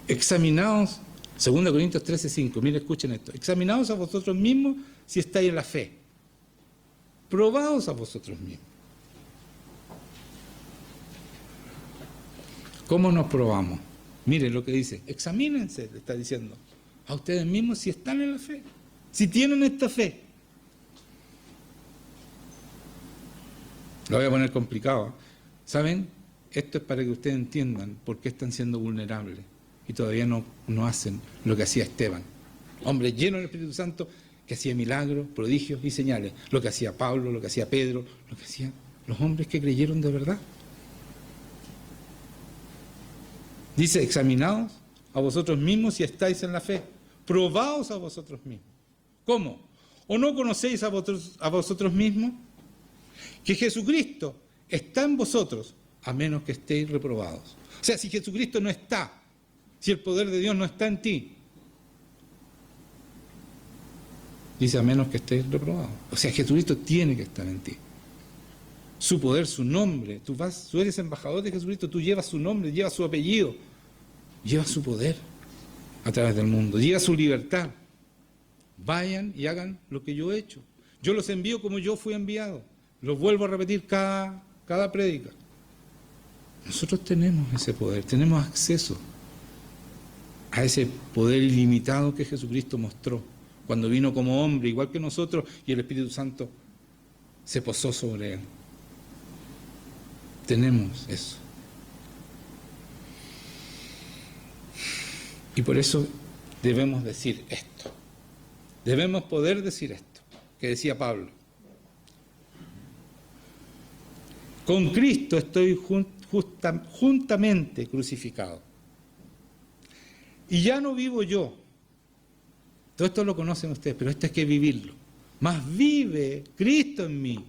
Examinaos, 2 Corintios 13:5, miren, escuchen esto. Examinaos a vosotros mismos si estáis en la fe. Probaos a vosotros mismos. ¿Cómo nos probamos? Miren lo que dice, examínense, le está diciendo a ustedes mismos si están en la fe, si tienen esta fe. Lo voy a poner complicado. ¿Saben? Esto es para que ustedes entiendan por qué están siendo vulnerables y todavía no hacen lo que hacía Esteban. Hombre lleno del Espíritu Santo que hacía milagros, prodigios y señales. Lo que hacía Pablo, lo que hacía Pedro, lo que hacían los hombres que creyeron de verdad. Dice, examinaos a vosotros mismos si estáis en la fe. Probaos a vosotros mismos. ¿Cómo? ¿O no conocéis a vosotros mismos? Que Jesucristo está en vosotros, a menos que estéis reprobados. O sea, si Jesucristo no está, si el poder de Dios no está en ti, dice, a menos que estéis reprobados. O sea, Jesucristo tiene que estar en ti. Su poder, su nombre, tú eres embajador de Jesucristo, tú llevas su nombre, llevas su apellido, llevas su poder a través del mundo, llevas su libertad. Vayan y hagan lo que yo he hecho. Yo los envío como yo fui enviado. Los vuelvo a repetir cada prédica. Nosotros tenemos ese poder, tenemos acceso a ese poder ilimitado que Jesucristo mostró cuando vino como hombre, igual que nosotros, y el Espíritu Santo se posó sobre él. Tenemos eso. Y por eso debemos decir esto. Debemos poder decir esto, que decía Pablo. Con Cristo estoy juntamente crucificado. Y ya no vivo yo. Todo esto lo conocen ustedes, pero esto hay que vivirlo. Más vive Cristo en mí.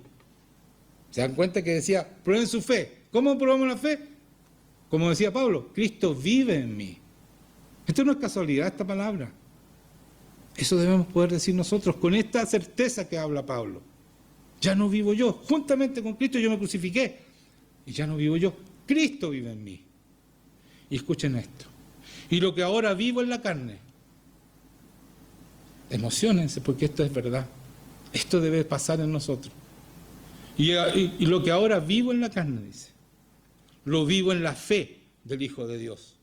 ¿Se dan cuenta que decía, prueben su fe? ¿Cómo probamos la fe? Como decía Pablo, Cristo vive en mí. Esto no es casualidad, esta palabra. Eso debemos poder decir nosotros con esta certeza que habla Pablo. Ya no vivo yo, juntamente con Cristo yo me crucifiqué. Y ya no vivo yo, Cristo vive en mí. Y escuchen esto. Y lo que ahora vivo en la carne, emociónense porque esto es verdad. Esto debe pasar en nosotros. Y lo que ahora vivo en la carne, dice, lo vivo en la fe del Hijo de Dios,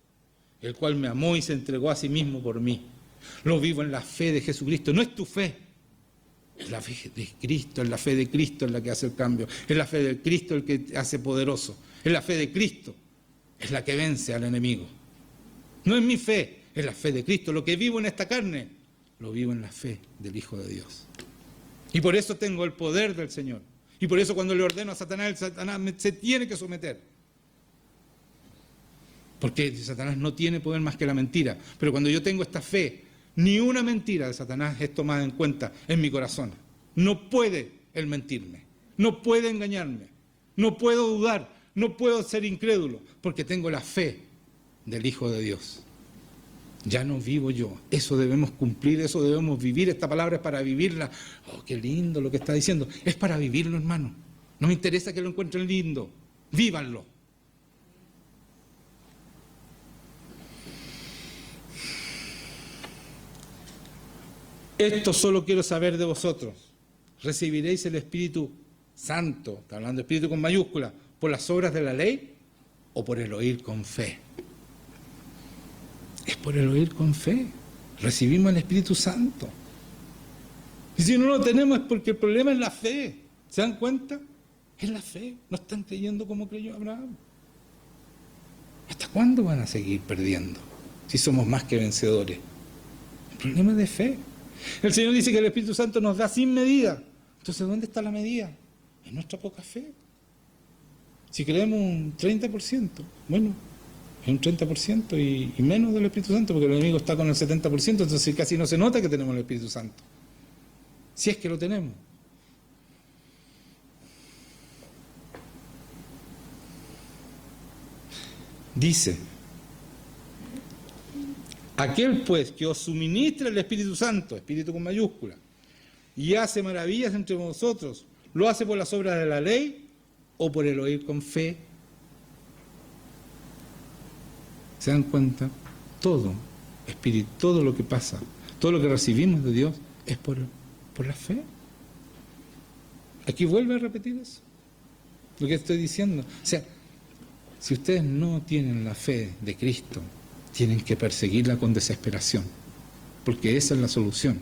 el cual me amó y se entregó a sí mismo por mí. Lo vivo en la fe de Jesucristo. No es tu fe, es la fe de Cristo, es la fe de Cristo en la que hace el cambio, es la fe de Cristo el que hace poderoso, es la fe de Cristo, es la que vence al enemigo. No es mi fe, es la fe de Cristo. Lo que vivo en esta carne, lo vivo en la fe del Hijo de Dios. Y por eso tengo el poder del Señor. Y por eso cuando le ordeno a Satanás, el Satanás se tiene que someter. Porque Satanás no tiene poder más que la mentira. Pero cuando yo tengo esta fe, ni una mentira de Satanás es tomada en cuenta en mi corazón. No puede él mentirme. No puede engañarme. No puedo dudar. No puedo ser incrédulo, porque tengo la fe del Hijo de Dios. Ya no vivo yo. Eso debemos cumplir, eso debemos vivir. Esta palabra es para vivirla. Oh, qué lindo lo que está diciendo. Es para vivirlo, hermano. No me interesa que lo encuentren lindo. Vívanlo. Esto solo quiero saber de vosotros. ¿Recibiréis el Espíritu Santo, está hablando de Espíritu con mayúscula, por las obras de la ley o por el oír con fe? Es por el oír con fe. Recibimos el Espíritu Santo. Y si no lo tenemos es porque el problema es la fe. ¿Se dan cuenta? Es la fe. No están creyendo como creyó Abraham. ¿Hasta cuándo van a seguir perdiendo? Si somos más que vencedores. El problema es de fe. El Señor dice que el Espíritu Santo nos da sin medida. Entonces, ¿dónde está la medida? En nuestra poca fe. Si creemos un 30%, bueno, es un 30% y menos del Espíritu Santo, porque el enemigo está con el 70%, entonces casi no se nota que tenemos el Espíritu Santo. Si es que lo tenemos. Dice, aquel pues que os suministra el Espíritu Santo, Espíritu con mayúscula, y hace maravillas entre vosotros, ¿lo hace por las obras de la ley o por el oír con fe? ¿Se dan cuenta? Todo, Espíritu, todo lo que pasa, todo lo que recibimos de Dios es por la fe. Aquí vuelve a repetir eso, lo que estoy diciendo. O sea, si ustedes no tienen la fe de Cristo, tienen que perseguirla con desesperación, porque esa es la solución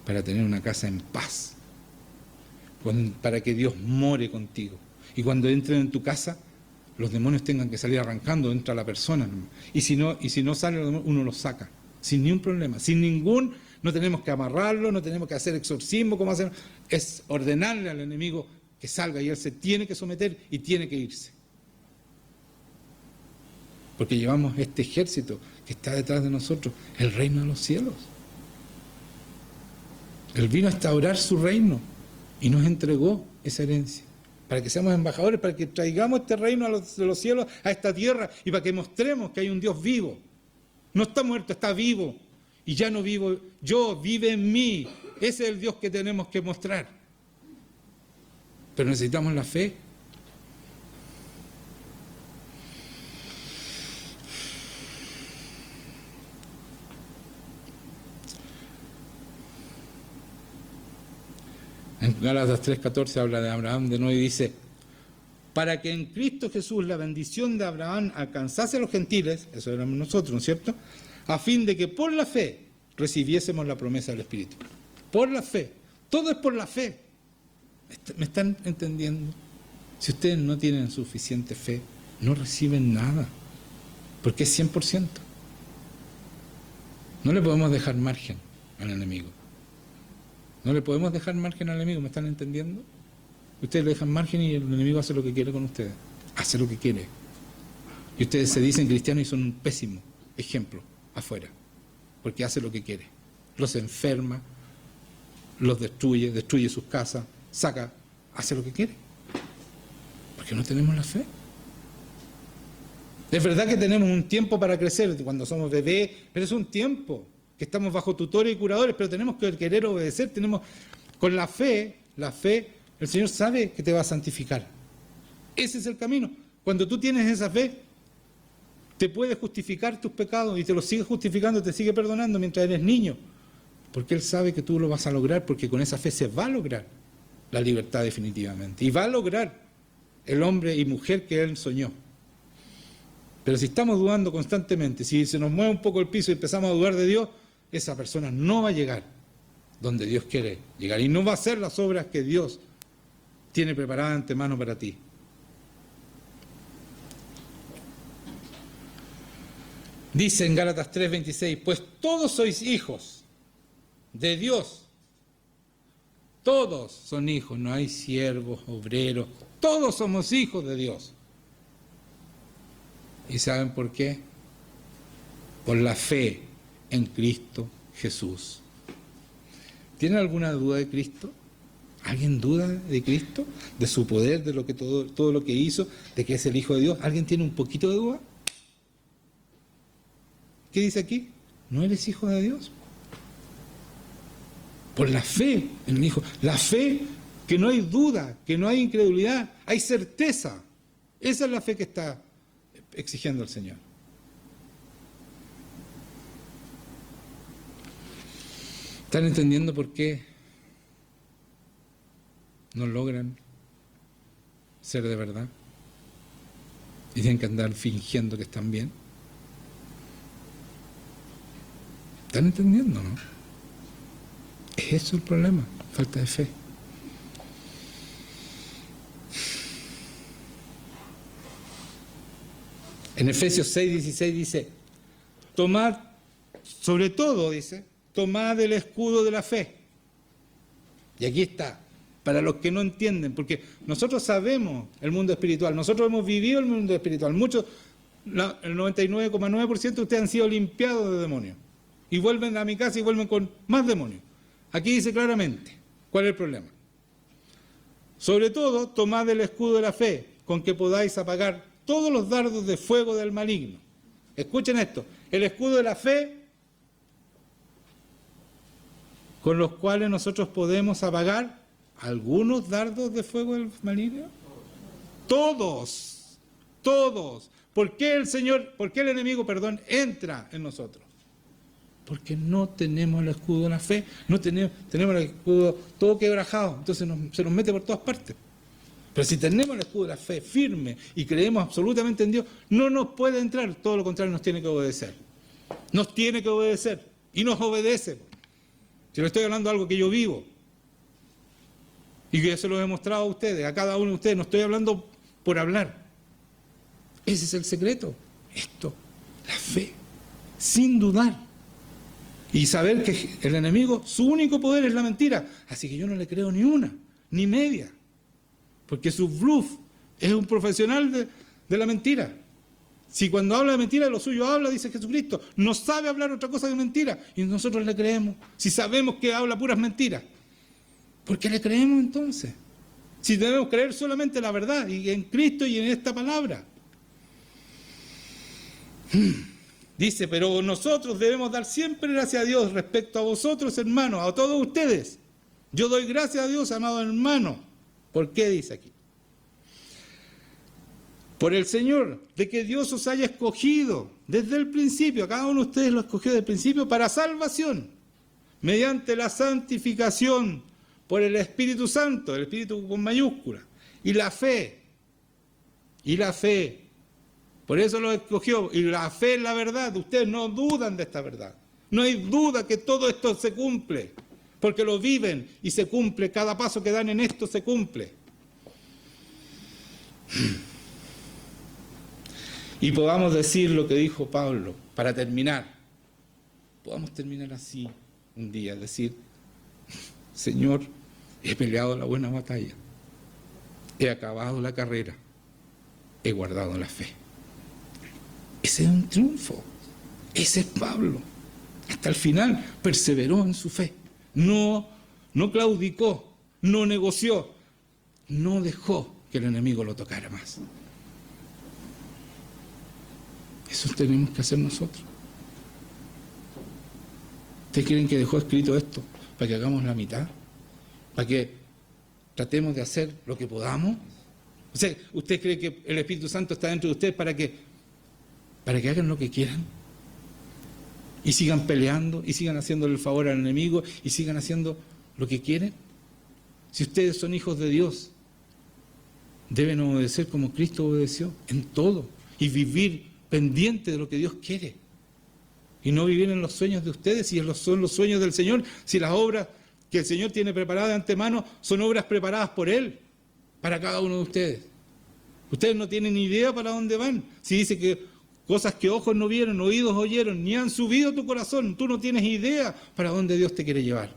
para tener una casa en paz, para que Dios more contigo. Y cuando entren en tu casa, los demonios tengan que salir arrancando, entra la persona. Y si no sale, uno los saca, sin ningún problema, no tenemos que amarrarlo, no tenemos que hacer exorcismo, como hacen, es ordenarle al enemigo que salga y él se tiene que someter y tiene que irse. Porque llevamos este ejército que está detrás de nosotros, el reino de los cielos. Él vino a instaurar su reino y nos entregó esa herencia, para que seamos embajadores, para que traigamos este reino de los cielos a esta tierra y para que mostremos que hay un Dios vivo. No está muerto, está vivo. Y ya no vivo yo, vive en mí. Ese es el Dios que tenemos que mostrar. Pero necesitamos la fe. En Gálatas 3:14 habla de Abraham de nuevo y dice, para que en Cristo Jesús la bendición de Abraham alcanzase a los gentiles, eso éramos nosotros, ¿no es cierto?, a fin de que por la fe recibiésemos la promesa del Espíritu. Por la fe. Todo es por la fe. ¿Me están entendiendo? Si ustedes no tienen suficiente fe, no reciben nada, porque es 100%. No le podemos dejar margen al enemigo. No le podemos dejar margen al enemigo, ¿me están entendiendo? Ustedes le dejan margen y el enemigo hace lo que quiere con ustedes. Hace lo que quiere. Y ustedes se dicen cristianos y son un pésimo ejemplo afuera, porque hace lo que quiere. Los enferma, los destruye sus casas, hace lo que quiere. Porque no tenemos la fe. Es verdad que tenemos un tiempo para crecer cuando somos bebés, pero es un tiempo que estamos bajo tutores y curadores, pero tenemos que querer obedecer. Con la fe, el Señor sabe que te va a santificar. Ese es el camino. Cuando tú tienes esa fe, te puede justificar tus pecados y te los sigue justificando, te sigue perdonando mientras eres niño, porque Él sabe que tú lo vas a lograr, porque con esa fe se va a lograr la libertad definitivamente y va a lograr el hombre y mujer que Él soñó. Pero si estamos dudando constantemente, si se nos mueve un poco el piso y empezamos a dudar de Dios, esa persona no va a llegar donde Dios quiere llegar y no va a hacer las obras que Dios tiene preparadas de antemano para ti. Dice en Gálatas 3:26, pues todos sois hijos de Dios. Todos son hijos, no hay siervos, obreros, todos somos hijos de Dios. ¿Y saben por qué? Por la fe en Cristo Jesús. ¿Tienen alguna duda de Cristo? ¿Alguien duda de Cristo? ¿De su poder, de lo que todo lo que hizo, de que es el Hijo de Dios? ¿Alguien tiene un poquito de duda? ¿Qué dice aquí? ¿No eres hijo de Dios? Por la fe en el Hijo. La fe, que no hay duda, que no hay incredulidad, hay certeza. Esa es la fe que está exigiendo el Señor. ¿Están entendiendo por qué no logran ser de verdad? Y tienen que andar fingiendo que están bien. ¿Están entendiendo, no? Es eso el problema, falta de fe. En Efesios 6:16 dice, tomad, sobre todo, dice, tomad el escudo de la fe. Y aquí está, para los que no entienden, porque nosotros sabemos el mundo espiritual, nosotros hemos vivido el mundo espiritual, muchos, el 99,9% de ustedes han sido limpiados de demonios, y vuelven a mi casa y vuelven con más demonios. Aquí dice claramente, ¿cuál es el problema? Sobre todo, tomad el escudo de la fe, con que podáis apagar todos los dardos de fuego del maligno. Escuchen esto, el escudo de la fe, con los cuales nosotros podemos apagar algunos dardos de fuego del maligno. Todos. ¿Por qué el enemigo, entra en nosotros? Porque no tenemos el escudo de la fe, no tenemos el escudo todo quebrajado, entonces se nos mete por todas partes. Pero si tenemos el escudo de la fe firme y creemos absolutamente en Dios, no nos puede entrar, todo lo contrario, nos tiene que obedecer. Nos tiene que obedecer y nos obedece. Si le estoy hablando de algo que yo vivo y que se lo he mostrado a ustedes, a cada uno de ustedes, no estoy hablando por hablar. Ese es el secreto, esto, la fe, sin dudar. Y saber que el enemigo, su único poder es la mentira. Así que yo no le creo ni una, ni media. Porque su bluff es un profesional de la mentira. Si cuando habla de mentira, lo suyo habla, dice Jesucristo. No sabe hablar otra cosa que mentira. Y nosotros le creemos. Si sabemos que habla puras mentiras, ¿por qué le creemos entonces? Si debemos creer solamente la verdad, y en Cristo y en esta palabra. Dice, pero nosotros debemos dar siempre gracias a Dios respecto a vosotros, hermanos, a todos ustedes. Yo doy gracias a Dios, amado hermano. ¿Por qué dice aquí? Por el Señor, de que Dios os haya escogido desde el principio, a cada uno de ustedes lo escogió desde el principio para salvación, mediante la santificación por el Espíritu Santo, el Espíritu con mayúscula, y la fe. Por eso lo escogió. Y la fe es la verdad. Ustedes no dudan de esta verdad. No hay duda que todo esto se cumple. Porque lo viven y se cumple. Cada paso que dan en esto se cumple. Y podamos decir lo que dijo Pablo, para terminar. Podamos terminar así un día. Decir, Señor, he peleado la buena batalla. He acabado la carrera. He guardado la fe. Ese es un triunfo. Ese es Pablo. Hasta el final perseveró en su fe. No claudicó, no negoció, no dejó que el enemigo lo tocara más. Eso tenemos que hacer nosotros. ¿Ustedes creen que dejó escrito esto para que hagamos la mitad? ¿Para que tratemos de hacer lo que podamos? O sea, ¿usted cree que el Espíritu Santo está dentro de ustedes para que hagan lo que quieran? Y sigan peleando, y sigan haciéndole el favor al enemigo, y sigan haciendo lo que quieren. Si ustedes son hijos de Dios, deben obedecer como Cristo obedeció, en todo, y vivir pendiente de lo que Dios quiere. Y no vivir en los sueños de ustedes, si son los sueños del Señor, si las obras que el Señor tiene preparadas de antemano son obras preparadas por Él, para cada uno de ustedes. Ustedes no tienen ni idea para dónde van. Si dice que cosas que ojos no vieron, oídos oyeron, ni han subido a tu corazón, tú no tienes idea para dónde Dios te quiere llevar.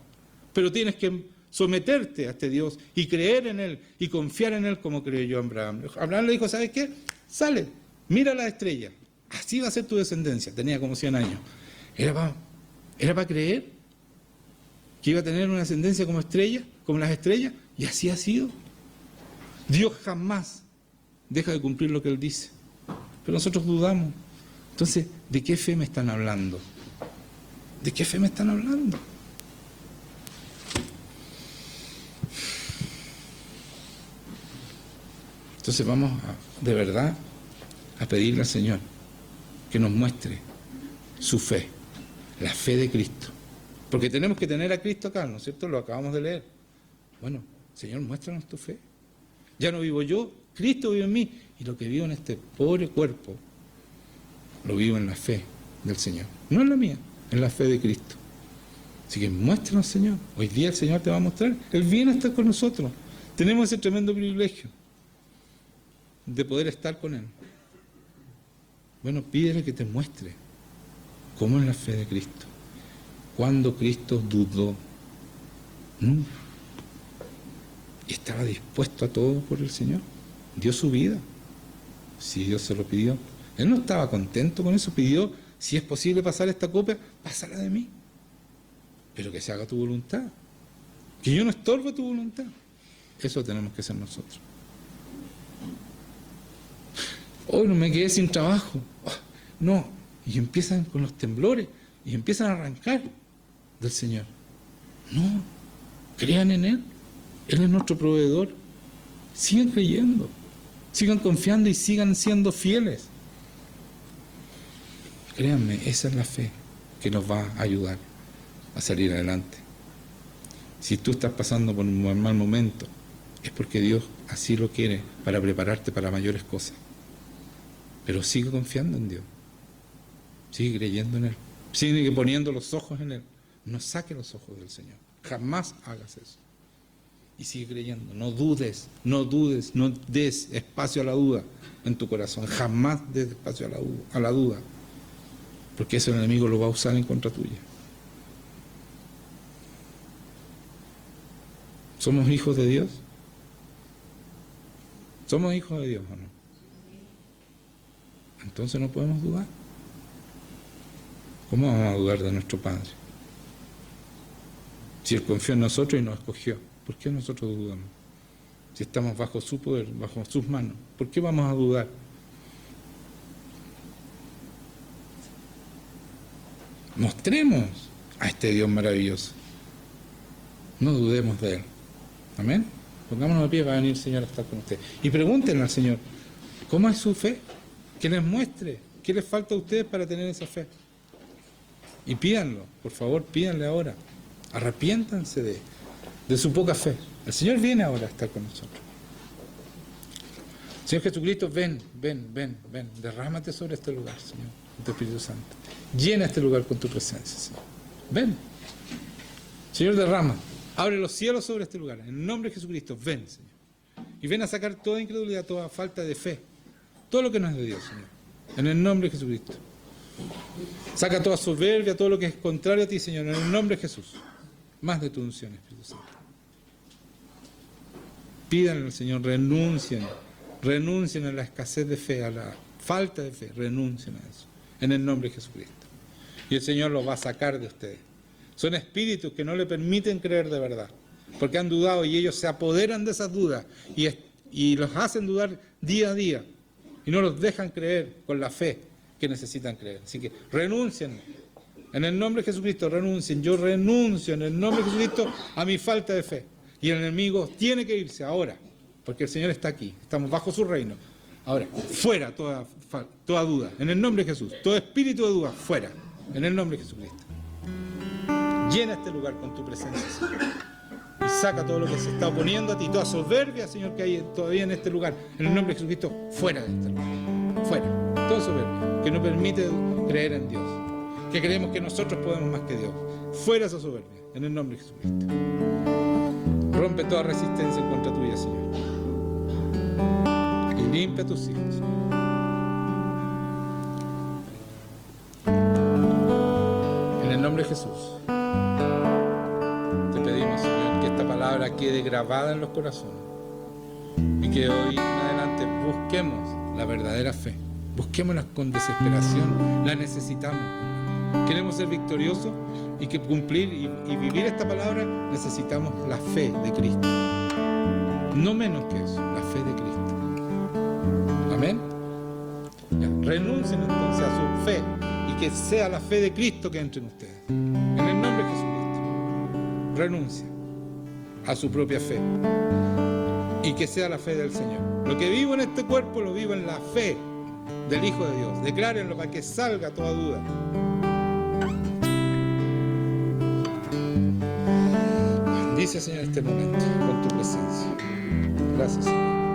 Pero tienes que someterte a este Dios y creer en Él y confiar en Él como creyó Abraham. Abraham le dijo, ¿sabes qué? Sale, mira las estrellas. Así va a ser tu descendencia. Tenía como 100 años. Era para creer que iba a tener una descendencia como estrella, como las estrellas. Y así ha sido. Dios jamás deja de cumplir lo que Él dice. Pero nosotros dudamos. Entonces, ¿de qué fe me están hablando? ¿De qué fe me están hablando? Entonces vamos de verdad a pedirle al Señor que nos muestre su fe, la fe de Cristo. Porque tenemos que tener a Cristo acá, ¿no es cierto? Lo acabamos de leer. Bueno, Señor, muéstranos tu fe. Ya no vivo yo, Cristo vive en mí. Y lo que vivo en este pobre cuerpo, lo vivo en la fe del Señor. No en la mía, en la fe de Cristo. Así que muéstranos, Señor. Hoy día el Señor te va a mostrar. Él viene a estar con nosotros. Tenemos ese tremendo privilegio de poder estar con Él. Bueno, pídele que te muestre cómo es la fe de Cristo. Cuando Cristo dudó, nunca. Y estaba dispuesto a todo por el Señor. Dio su vida. Si Dios se lo pidió. Él no estaba contento con eso. Pidió, si es posible pasar esta copa, pásala de mí. Pero que se haga tu voluntad. Que yo no estorbe tu voluntad. Eso tenemos que ser nosotros. Hoy no me quedé sin trabajo. No. Y empiezan con los temblores. Y empiezan a arrancar del Señor. No. Crean en Él. Él es nuestro proveedor. Sigan creyendo. Sigan confiando y sigan siendo fieles. Créanme, esa es la fe que nos va a ayudar a salir adelante. Si tú estás pasando por un mal momento, es porque Dios así lo quiere para prepararte para mayores cosas. Pero sigue confiando en Dios. Sigue creyendo en Él. Sigue poniendo los ojos en Él. No saque los ojos del Señor. Jamás hagas eso. Y sigue creyendo. No dudes, no dudes, no des espacio a la duda en tu corazón. Jamás des espacio a la duda. Porque ese enemigo lo va a usar en contra tuya. ¿Somos hijos de Dios? ¿Somos hijos de Dios o no? Entonces no podemos dudar. ¿Cómo vamos a dudar de nuestro Padre? Si Él confió en nosotros y nos escogió, ¿por qué nosotros dudamos? Si estamos bajo su poder, bajo sus manos, ¿por qué vamos a dudar? Mostremos a este Dios maravilloso. No dudemos de Él. Amén. Pongámonos de pie para venir, Señor, a estar con usted. Y pregúntenle al Señor, ¿cómo es su fe? Que les muestre qué les falta a ustedes para tener esa fe. Y pídanlo, por favor, pídanle ahora. Arrepiéntanse de su poca fe. El Señor viene ahora a estar con nosotros. Señor Jesucristo, ven. Derrámate sobre este lugar, Señor, con tu Espíritu Santo. Llena este lugar con tu presencia, Señor. Ven. Señor, derrama. Abre los cielos sobre este lugar. En el nombre de Jesucristo, ven, Señor. Y ven a sacar toda incredulidad, toda falta de fe. Todo lo que no es de Dios, Señor. En el nombre de Jesucristo. Saca toda soberbia, todo lo que es contrario a ti, Señor. En el nombre de Jesús. Más de tu unción, Espíritu Santo. Pídanle al Señor, renuncien a la escasez de fe, a la falta de fe. Renuncien a eso. En el nombre de Jesucristo. Y el Señor los va a sacar de ustedes. Son espíritus que no le permiten creer de verdad, porque han dudado y ellos se apoderan de esas dudas y los hacen dudar día a día y no los dejan creer con la fe que necesitan creer. Así que renuncien. En el nombre de Jesucristo, renuncien. Yo renuncio en el nombre de Jesucristo a mi falta de fe. Y el enemigo tiene que irse ahora, porque el Señor está aquí. Estamos bajo su reino. Ahora, fuera toda duda. En el nombre de Jesús. Todo espíritu de duda, fuera. En el nombre de Jesucristo. Llena este lugar con tu presencia, Señor. Y saca todo lo que se está oponiendo a ti. Toda soberbia, Señor, que hay todavía en este lugar. En el nombre de Jesucristo, fuera de este lugar. Fuera. Toda soberbia que no permite creer en Dios. Que creemos que nosotros podemos más que Dios. Fuera esa soberbia. En el nombre de Jesucristo. Rompe toda resistencia en contra tuya, Señor. Y limpia a tus hijos, Señor. En el nombre de Jesús. Te pedimos, Señor, que esta palabra quede grabada en los corazones. Y que hoy en adelante busquemos la verdadera fe. Busquémosla con desesperación. La necesitamos. Queremos ser victoriosos y que cumplir y vivir esta palabra necesitamos la fe de Cristo. No menos que eso, la fe de Cristo. Amén. Ya, renuncien entonces a su fe y que sea la fe de Cristo que entre en ustedes. En el nombre de Jesucristo. Renuncien a su propia fe y que sea la fe del Señor. Lo que vivo en este cuerpo lo vivo en la fe del Hijo de Dios. Declárenlo para que salga toda duda. Bendice, Señor, este momento con tu presencia. Gracias, Señor.